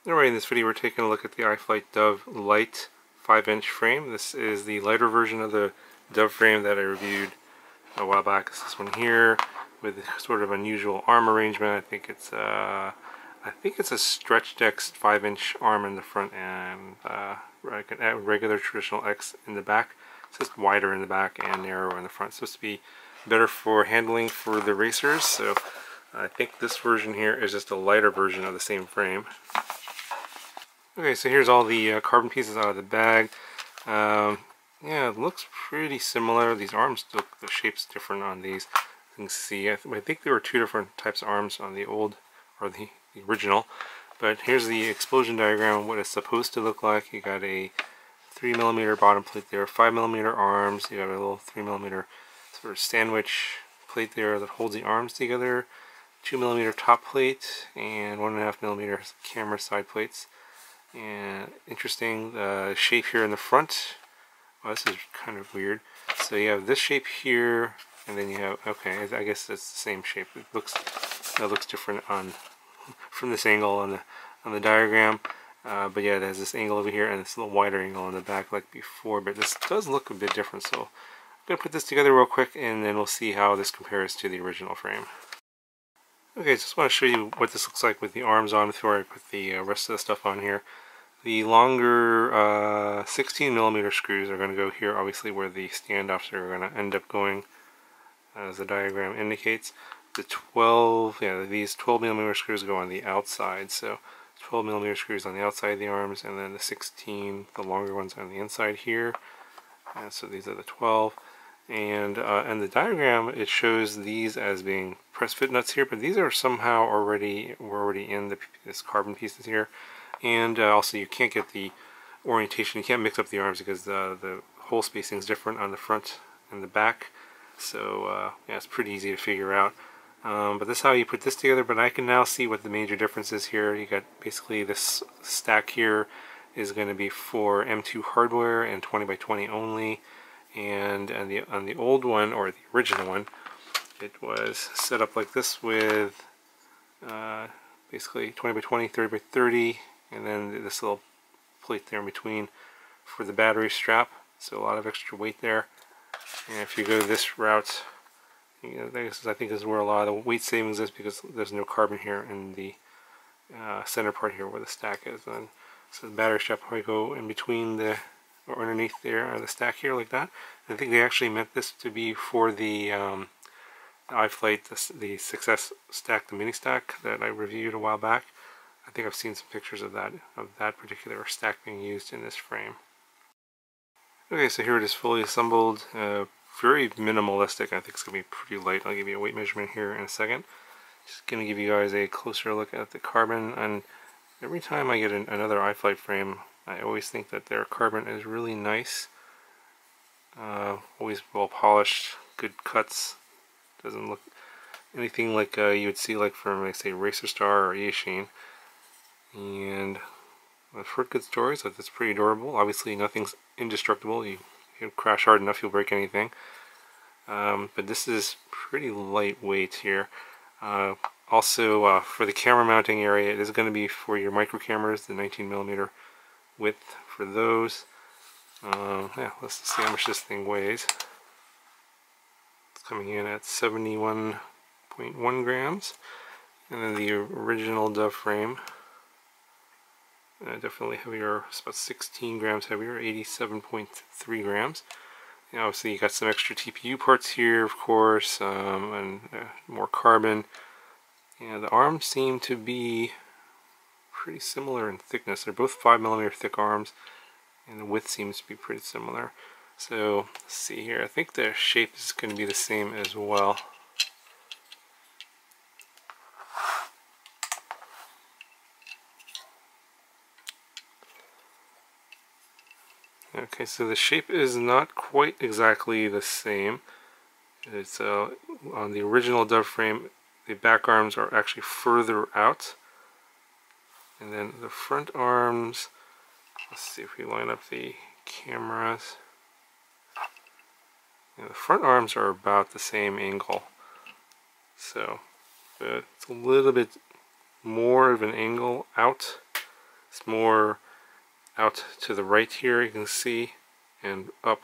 Alright, in this video we're taking a look at the iFlight Dove Lite 5-inch frame. This is the lighter version of the Dove frame that I reviewed a while back. It's this one here with sort of unusual arm arrangement. I think it's a stretched X 5-inch arm in the front and like a regular traditional X in the back. It's just wider in the back and narrower in the front. It's supposed to be better for handling for the racers. So I think this version here is just a lighter version of the same frame. Okay, so here's all the carbon pieces out of the bag. Yeah, it looks pretty similar. These arms look, the shape's different on these. You can see, I think there were two different types of arms on the old, or the original. But here's the explosion diagram of what it's supposed to look like. You got a 3mm bottom plate there, 5mm arms. You got a little 3mm sort of sandwich plate there that holds the arms together. 2mm top plate and 1.5mm camera side plates. And interesting shape here in the front. Well, this is kind of weird. So you have this shape here, and then you have, okay, I guess it's the same shape. It looks different on from this angle on the diagram. But yeah, it has this angle over here and this little wider angle on the back like before. But this does look a bit different. So I'm gonna put this together real quick, and then we'll see how this compares to the original frame. Okay, just want to show you what this looks like with the arms on before I put the rest of the stuff on here. The longer 16mm screws are going to go here, obviously where the standoffs are going to end up going, as the diagram indicates. The 12, yeah, these 12mm screws go on the outside, so 12mm screws on the outside of the arms, and then the 16, the longer ones on the inside here. So these are the 12. And the diagram, it shows these as being press fit nuts here, but these are somehow already in this carbon pieces here. And also you can't get the orientation, you can't mix up the arms because the hole spacing is different on the front and the back. So yeah, it's pretty easy to figure out. But this is how you put this together, but I can now see what the major difference is here. You got basically this stack here is going to be for M2 hardware and 20x20 only. And on the old one, or the original one, it was set up like this with basically 20x20, 30x30, and then this little plate there in between for the battery strap. So a lot of extra weight there. And if you go this route, you know, I think this is where a lot of the weight savings is, because there's no carbon here in the center part here where the stack is. And so the battery strap probably go in between the, or underneath there, or the stack here like that. I think they actually meant this to be for the iFlight, the Success stack, the mini stack that I reviewed a while back. I think I've seen some pictures of that particular stack being used in this frame. Okay, so here it is fully assembled. Very minimalistic. I think it's going to be pretty light. I'll give you a weight measurement here in a second. Just going to give you guys a closer look at the carbon. And every time I get another iFlight frame, I always think that their carbon is really nice. Always well polished, good cuts. Doesn't look anything like you would see like from, like, say, Racer Star or Yashin. And I've heard good stories that it's pretty durable. Obviously nothing's indestructible. You crash hard enough, you'll break anything. But this is pretty lightweight here. Also, for the camera mounting area, it is going to be for your micro cameras, the 19mm width for those. Yeah, let's see how much this thing weighs. It's coming in at 71.1 grams. And then the original Dove frame, definitely heavier, it's about 16 grams heavier, 87.3 grams. And obviously you got some extra TPU parts here, of course, and more carbon. And the arms seem to be pretty similar in thickness. They're both 5mm thick arms, and the width seems to be pretty similar. So let's see here, I think the shape is going to be the same as well. Okay, so the shape is not quite exactly the same. It's on the original Dove frame, the back arms are actually further out, and then the front arms, let's see if we line up the cameras. Yeah, the front arms are about the same angle, so it's a little bit more of an angle out It's more out to the right here, you can see, and up.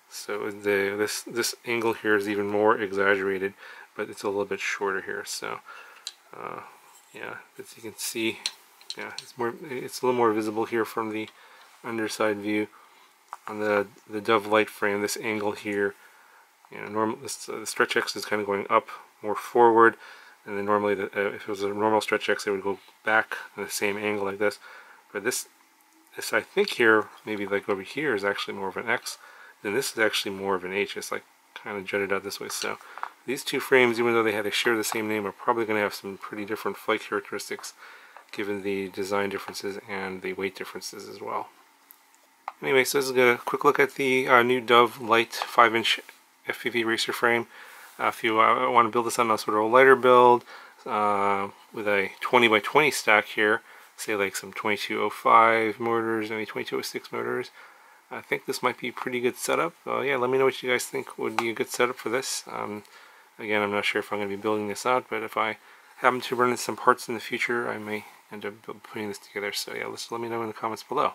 So this angle here is even more exaggerated, but it's a little bit shorter here. So yeah, as you can see, yeah, it's a little more visible here from the underside view. On the Dove Lite frame, this angle here, you know, the stretch X is kind of going up more forward, and then normally if it was a normal stretch X, it would go back in the same angle like this. But this I think here, maybe like over here, is actually more of an X. Then this is actually more of an H. It's like kind of jutted out this way. So these two frames, even though they share the same name, are probably going to have some pretty different flight characteristics, given the design differences and the weight differences as well. Anyway, so this is a quick look at the new Dove Lite 5-inch FPV racer frame. If you want to build this on a sort of a lighter build with a 20x20 stack here, say like some 2205 motors, maybe 2206 motors, I think this might be a pretty good setup. Yeah, let me know what you guys think would be a good setup for this. Again, I'm not sure if I'm going to be building this out, but if I happen to run into some parts in the future, I may end up putting this together. So yeah, let me know in the comments below.